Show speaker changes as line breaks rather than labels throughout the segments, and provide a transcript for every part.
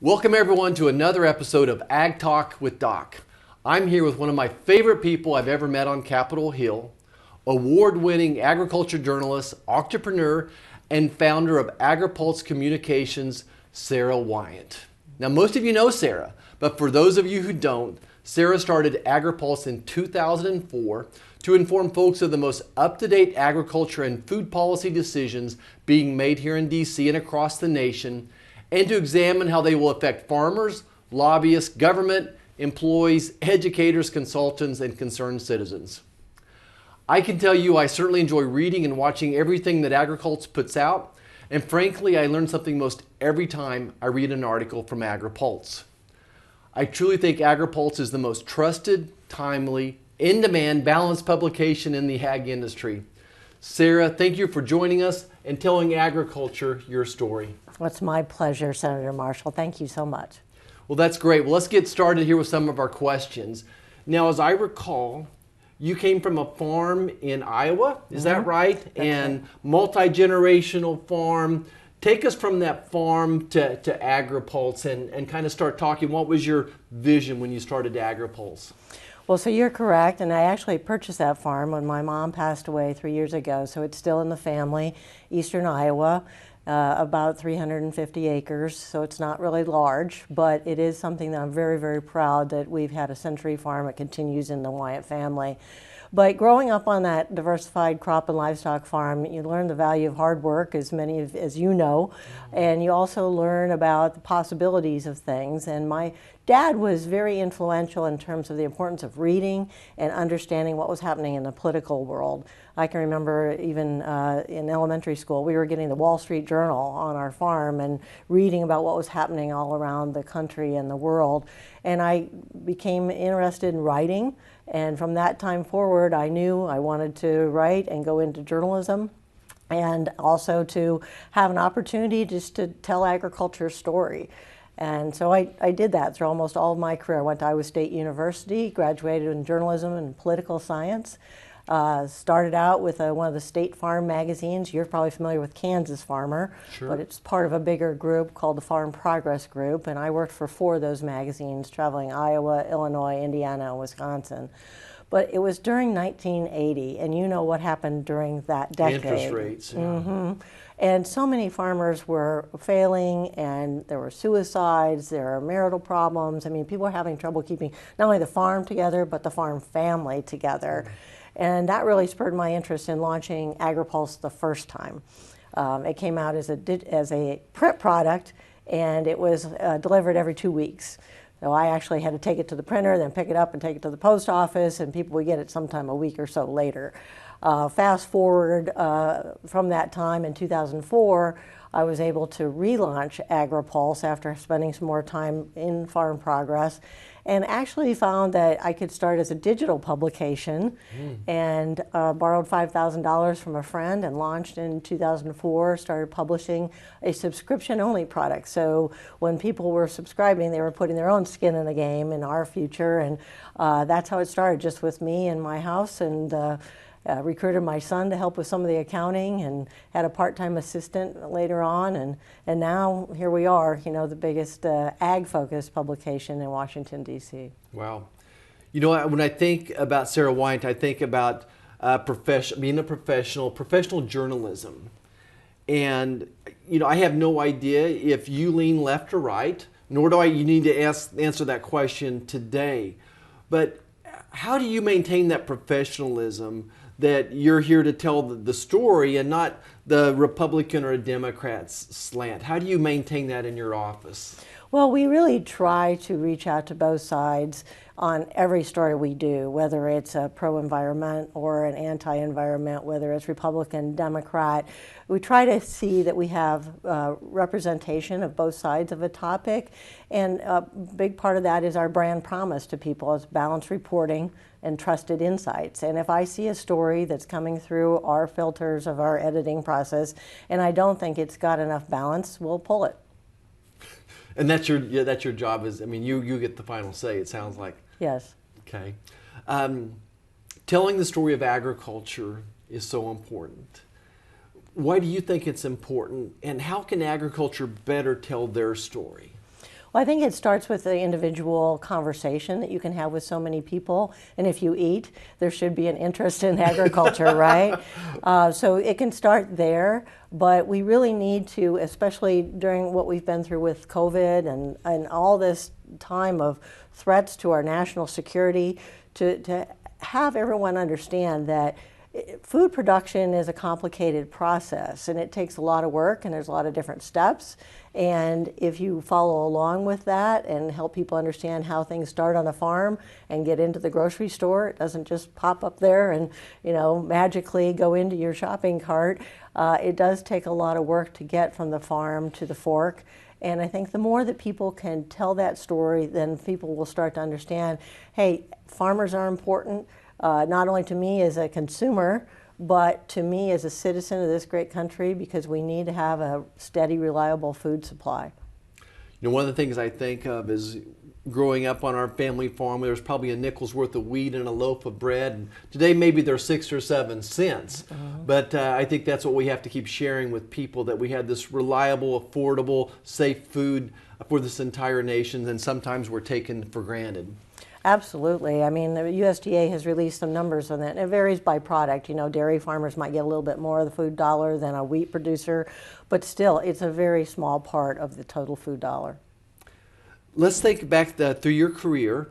Welcome everyone to another episode of Ag Talk with Doc. I'm here with one of my favorite people I've ever met on Capitol Hill, award-winning agriculture journalist, entrepreneur, and founder of Agri-Pulse Communications, Sara Wyant. Now most of you know Sara, but for those of you who don't, Sara started Agri-Pulse in 2004 to inform folks of the most up-to-date agriculture and food policy decisions being made here in DC and across the nation, and to examine how they will affect farmers, lobbyists, government, employees, educators, consultants, and concerned citizens. I can tell you I certainly enjoy reading and watching everything that Agri-Pulse puts out, and frankly, I learn something most every time I read an article from Agri-Pulse. I truly think Agri-Pulse is the most trusted, timely, in-demand, balanced publication in the ag industry. Sara, thank you for joining us and telling agriculture your story.
Well, it's my pleasure, Senator Marshall. Thank you so much.
Well, that's great. Well, let's get started here with some of our questions. Now, as I recall, you came from a farm in Iowa, is that right? And multi-generational farm. Take us from that farm to Agri-Pulse and kind of start talking. What was your vision when you started Agri-Pulse?
Well, so you're correct, and I actually purchased that farm when my mom passed away 3 years ago, so it's still in the family, eastern Iowa, about 350 acres, so it's not really large, but it is something that I'm very, very proud that we've had a century farm. It continues in the Wyant family. But growing up on that diversified crop and livestock farm, you learn the value of hard work, as many as you know, and you also learn about the possibilities of things. And my dad was very influential in terms of the importance of reading and understanding what was happening in the political world. I can remember even in elementary school, we were getting the Wall Street Journal on our farm and reading about what was happening all around the country and the world. And I became interested in writing. And from that time forward, I knew I wanted to write and go into journalism, and also to have an opportunity just to tell agriculture's story. And so I did that through almost all of my career. I went to Iowa State University, graduated in journalism and political science. Started out with one of the state farm magazines. You're probably familiar with Kansas Farmer,
Sure.
But it's part of a bigger group called the Farm Progress Group, and I worked for 4 of those magazines, traveling Iowa, Illinois, Indiana, and Wisconsin. But it was during 1980, and you know what happened during that decade.
Interest rates. Yeah.
And so many farmers were failing, and there were suicides, there were marital problems. I mean, people were having trouble keeping not only the farm together, but the farm family together. And that really spurred my interest in launching Agri-Pulse the first time. It came out as a print product, and it was delivered every 2 weeks. So I actually had to take it to the printer, then pick it up and take it to the post office, and people would get it sometime a week or so later. Fast forward from that time in 2004, I was able to relaunch Agri-Pulse after spending some more time in Farm Progress, and actually found that I could start as a digital publication, and borrowed $5,000 from a friend and launched in 2004, started publishing a subscription-only product. So when people were subscribing, they were putting their own skin in the game in our future, and that's how it started, just with me in my house, and recruited my son to help with some of the accounting, and had a part-time assistant later on, and now here we are, you know, the biggest ag-focused publication in Washington, D.C.
Wow. You know, when I think about Sara Wyant, I think about being a professional journalism. And, you know, I have no idea if you lean left or right, nor do you need to answer that question today. But how do you maintain that professionalism, that you're here to tell the story and not the Republican or a Democrat's slant? How do you maintain that in your office?
Well, we really try to reach out to both sides on every story we do, whether it's a pro-environment or an anti-environment, whether it's Republican, Democrat. We try to see that we have representation of both sides of a topic, and a big part of that is our brand promise to people is balanced reporting and trusted insights. And if I see a story that's coming through our filters of our editing process and I don't think it's got enough balance, we'll pull it.
And that's your job, is, I mean, you get the final say, it sounds like.
Yes.
Okay. Telling the story of agriculture is so important. Why do you think it's important, and how can agriculture better tell their story?
Well, I think it starts with the individual conversation that you can have with so many people. And if you eat, there should be an interest in agriculture, right? So it can start there, but we really need to, especially during what we've been through with COVID and all this time of threats to our national security, to have everyone understand that food production is a complicated process and it takes a lot of work and there's a lot of different steps. And if you follow along with that and help people understand how things start on a farm and get into the grocery store, it doesn't just pop up there and, magically go into your shopping cart. It does take a lot of work to get from the farm to the fork. And I think the more that people can tell that story, then people will start to understand, hey, farmers are important, not only to me as a consumer, but to me as a citizen of this great country, because we need to have a steady, reliable food supply.
One of the things I think of is growing up on our family farm, there was probably a nickel's worth of wheat and a loaf of bread. And today maybe they're 6 or 7 cents. But I think that's what we have to keep sharing with people, that we have this reliable, affordable, safe food for this entire nation, and sometimes we're taken for granted.
Absolutely. I mean, the USDA has released some numbers on that, and it varies by product. Dairy farmers might get a little bit more of the food dollar than a wheat producer, but still, it's a very small part of the total food dollar.
Let's think back through your career.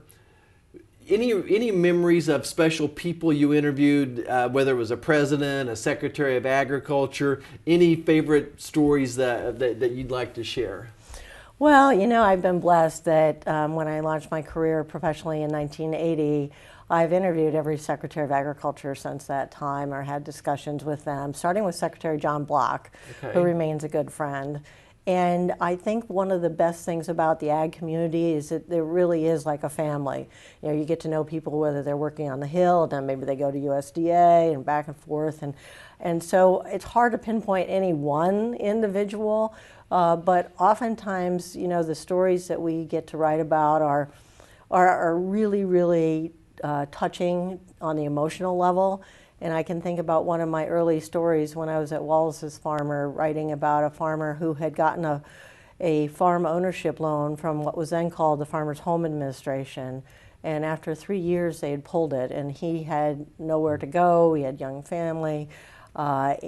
Any memories of special people you interviewed, whether it was a president, a secretary of agriculture, any favorite stories that you'd like to share?
Well, I've been blessed that when I launched my career professionally in 1980, I've interviewed every Secretary of Agriculture since that time, or had discussions with them, starting with Secretary John Block, who remains a good friend. And I think one of the best things about the ag community is that there really is like a family. You get to know people, whether they're working on the Hill, and then maybe they go to USDA and back and forth. And so it's hard to pinpoint any one individual, but oftentimes, the stories that we get to write about are really, really touching on the emotional level. And I can think about one of my early stories when I was at Wallace's Farmer, writing about a farmer who had gotten a farm ownership loan from what was then called the Farmers Home Administration. And after 3 years, they had pulled it, and he had nowhere to go. He had young family. I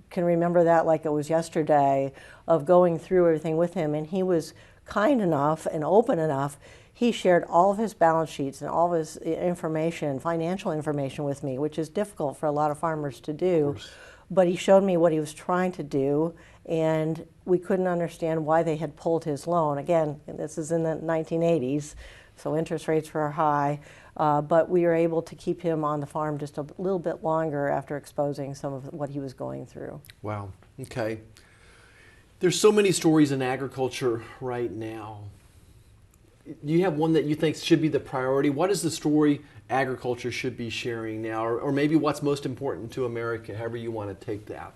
can remember that like it was yesterday, of going through everything with him. And he was kind enough and open enough. He shared all of his balance sheets and all of his information, financial information, with me, which is difficult for a lot of farmers to do. But he showed me what he was trying to do, and we couldn't understand why they had pulled his loan. Again, this is in the 1980s, so interest rates were high, but we were able to keep him on the farm just a little bit longer after exposing some of what he was going through.
Wow, okay. There's so many stories in agriculture right now. Do you have one that you think should be the priority? What is the story agriculture should be sharing now? Or maybe what's most important to America, however you want to take that?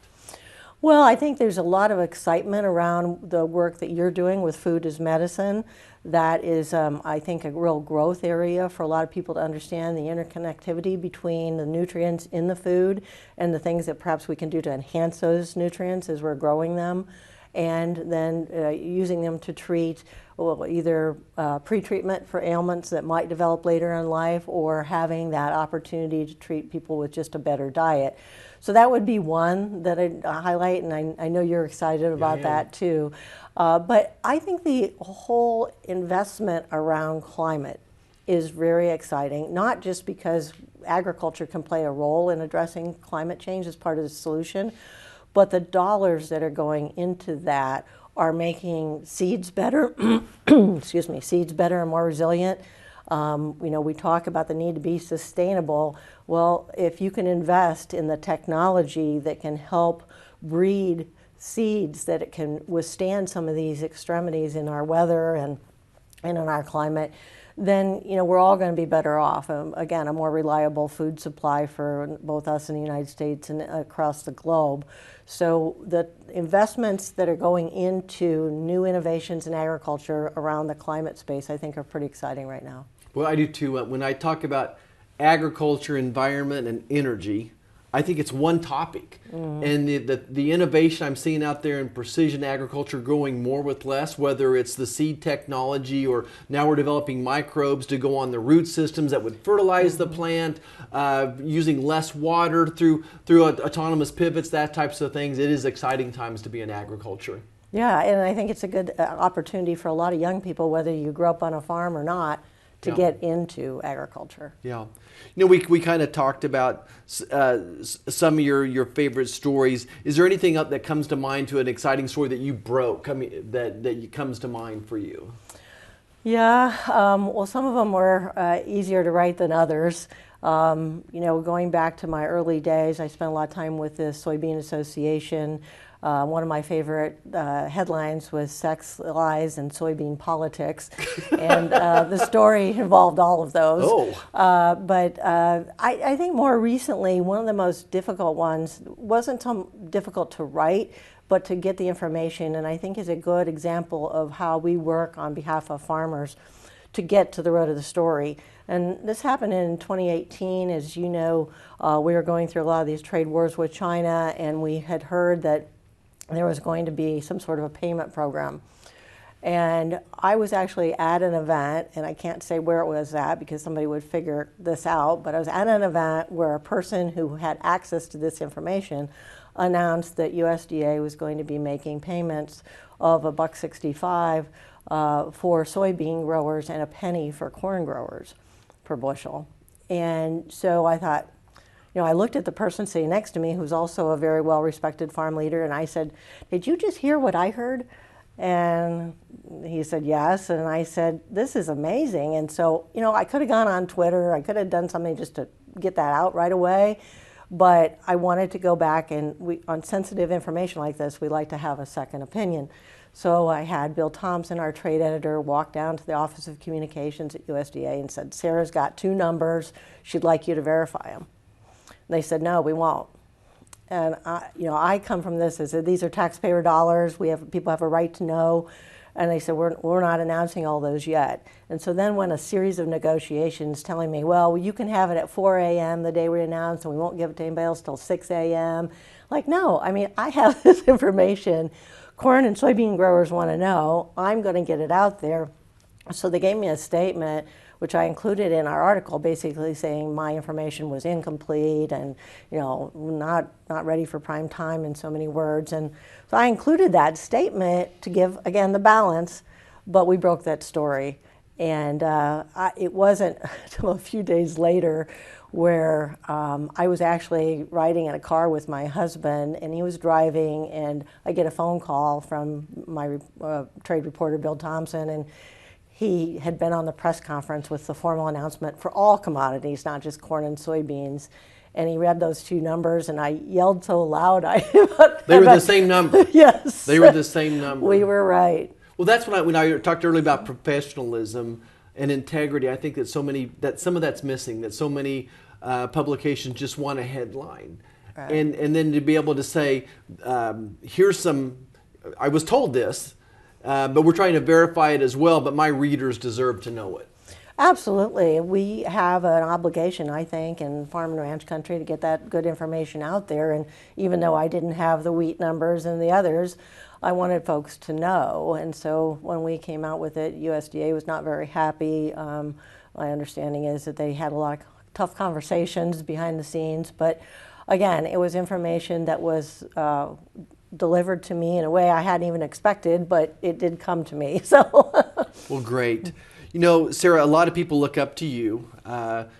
Well, I think there's a lot of excitement around the work that you're doing with Food as Medicine. That is, I think, a real growth area for a lot of people to understand the interconnectivity between the nutrients in the food and the things that perhaps we can do to enhance those nutrients as we're growing them, and then using them to treat either pre-treatment for ailments that might develop later in life, or having that opportunity to treat people with just a better diet. So that would be one that I'd highlight, and I know you're excited about that too. But I think the whole investment around climate is very exciting, not just because agriculture can play a role in addressing climate change as part of the solution, but the dollars that are going into that are making seeds better, excuse me, seeds better and more resilient. We talk about the need to be sustainable. Well, if you can invest in the technology that can help breed seeds that it can withstand some of these extremities in our weather and in our climate, then we're all going to be better off. Again, a more reliable food supply for both us in the United States and across the globe. So the investments that are going into new innovations in agriculture around the climate space, I think, are pretty exciting right now.
Well, I do too. When I talk about agriculture, environment, and energy, I think it's one topic. And the innovation I'm seeing out there in precision agriculture, growing more with less, whether it's the seed technology or now we're developing microbes to go on the root systems that would fertilize the plant, using less water through autonomous pivots, that types of things. It is exciting times to be in agriculture.
Yeah, and I think it's a good opportunity for a lot of young people, whether you grew up on a farm or not, to get into agriculture.
Yeah. You know, we kind of talked about some of your favorite stories. Is there anything that comes to mind to an exciting story that you broke, that comes to mind for you?
Yeah, well, some of them were easier to write than others. You know, going back to my early days, I spent a lot of time with the Soybean Association. One of my favorite headlines was Sex, Lies, and Soybean Politics. And the story involved all of those.
Oh.
But I think more recently, one of the most difficult ones wasn't so difficult to write, but to get the information. And I think is a good example of how we work on behalf of farmers to get to the root of the story. And this happened in 2018. As you know, we were going through a lot of these trade wars with China, and we had heard that there was going to be some sort of a payment program. And I was actually at an event, and I can't say where it was at because somebody would figure this out, but I was at an event where a person who had access to this information announced that USDA was going to be making payments of $1.65 for soybean growers and a penny for corn growers per bushel. And so I thought, you know, I looked at the person sitting next to me, who's also a very well-respected farm leader, and I said, "Did you just hear what I heard?" And he said, "Yes." And I said, "This is amazing." And so, you know, I could have gone on Twitter, I could have done something just to get that out right away, but I wanted to go back, and on sensitive information like this, we like to have a second opinion. So I had Bill Thompson, our trade editor, walk down to the Office of Communications at USDA and said, "Sarah's got two numbers, she'd like you to verify them." They said, "No, we won't." And I come from this as these are taxpayer dollars. People have a right to know. And they said, we're not announcing all those yet. And so then went a series of negotiations telling me, well, you can have it at 4 a.m. the day we announce, and we won't give it to anybody else till 6 a.m. Like, no, I mean, I have this information. Corn and soybean growers want to know. I'm going to get it out there. So they gave me a statement, which I included in our article, basically saying my information was incomplete and, you know, not ready for prime time in so many words. And so I included that statement to give, again, the balance, but we broke that story. And it wasn't until a few days later where I was actually riding in a car with my husband, and he was driving, and I get a phone call from my trade reporter, Bill Thompson, and he had been on the press conference with the formal announcement for all commodities, not just corn and soybeans. And he read those two numbers, and I yelled so loud.
They were the same number.
Yes.
They were the same number.
We were right.
Well, that's when I talked earlier about professionalism and integrity. I think that some of that's missing, that so many publications just want a headline. Right. And then to be able to say, here's some, I was told this, but we're trying to verify it as well, but my readers deserve to know it.
Absolutely. We have an obligation, I think, in farm and ranch country to get that good information out there. And even though I didn't have the wheat numbers and the others, I wanted folks to know. And so when we came out with it, USDA was not very happy. My understanding is that they had a lot of tough conversations behind the scenes. But again, it was information that was delivered to me in a way I hadn't even expected, but it did come to me. So,
well, great. You know, Sarah, a lot of people look up to you,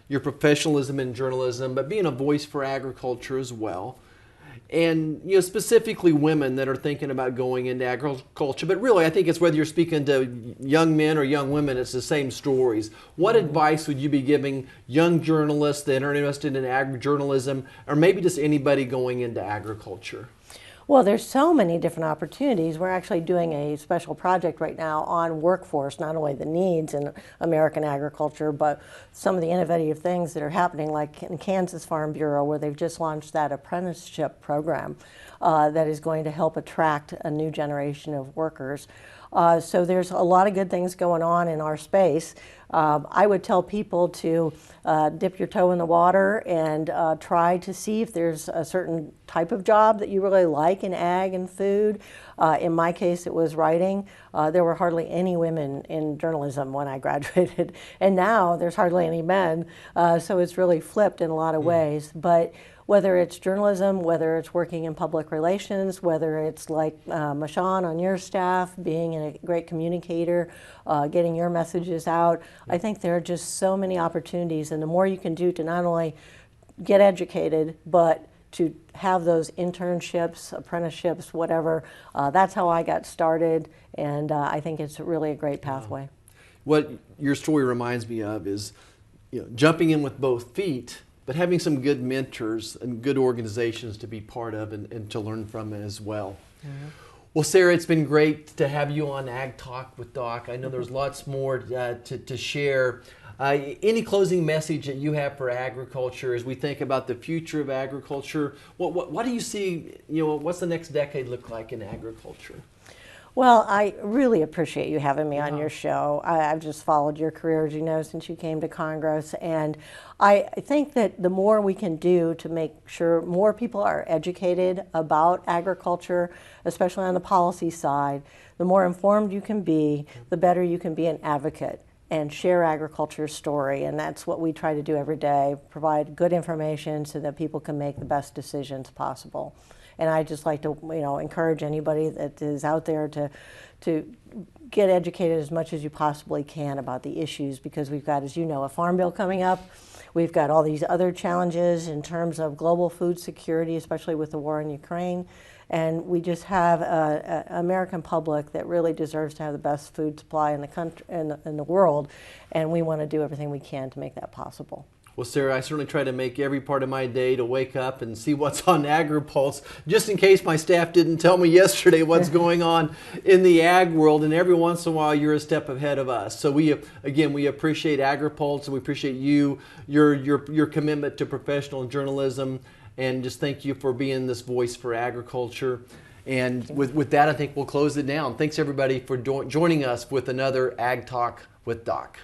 your professionalism in journalism, but being a voice for agriculture as well. And, you know, specifically women that are thinking about going into agriculture. But really, I think it's whether you're speaking to young men or young women, it's the same stories. What advice would you be giving young journalists that are interested in agri-journalism, or maybe just anybody going into agriculture?
Well, there's so many different opportunities. We're actually doing a special project right now on workforce, not only the needs in American agriculture, but some of the innovative things that are happening, like in Kansas Farm Bureau, where they've just launched that apprenticeship program that is going to help attract a new generation of workers. So there's a lot of good things going on in our space. I would tell people to dip your toe in the water and try to see if there's a certain type of job that you really like in ag and food. In my case, it was writing. There were hardly any women in journalism when I graduated, and now there's hardly any men. So it's really flipped in a lot of ways. But whether it's journalism, whether it's working in public relations, whether it's like Mashawn on your staff, being a great communicator, getting your messages out, I think there are just so many opportunities, and the more you can do to not only get educated, but to have those internships, apprenticeships, whatever, that's how I got started, and I think it's really a great pathway.
What your story reminds me of is, jumping in with both feet, but having some good mentors and good organizations to be part of and to learn from as well. Mm-hmm. Well, Sara, it's been great to have you on Ag Talk with Doc. I know there's lots more to share. Any closing message that you have for agriculture as we think about the future of agriculture? What do you see, what's the next decade look like in agriculture?
Well, I really appreciate you having me on your show. I've just followed your career, as you know, since you came to Congress. And I think that the more we can do to make sure more people are educated about agriculture, especially on the policy side, the more informed you can be, the better you can be an advocate and share agriculture's story. And that's what we try to do every day, provide good information so that people can make the best decisions possible. And I just like to, encourage anybody that is out there to get educated as much as you possibly can about the issues, because we've got, as you know, a farm bill coming up. We've got all these other challenges in terms of global food security, especially with the war in Ukraine. And we just have an American public that really deserves to have the best food supply in the country, in the world. And we want to do everything we can to make that possible.
Well, Sara, I certainly try to make every part of my day to wake up and see what's on Agri-Pulse, just in case my staff didn't tell me yesterday what's going on in the ag world, and every once in a while you're a step ahead of us. So we appreciate Agri-Pulse, and we appreciate your commitment to professional journalism, and just thank you for being this voice for agriculture. And with that, I think we'll close it down. Thanks everybody for joining us with another Ag Talk with Doc.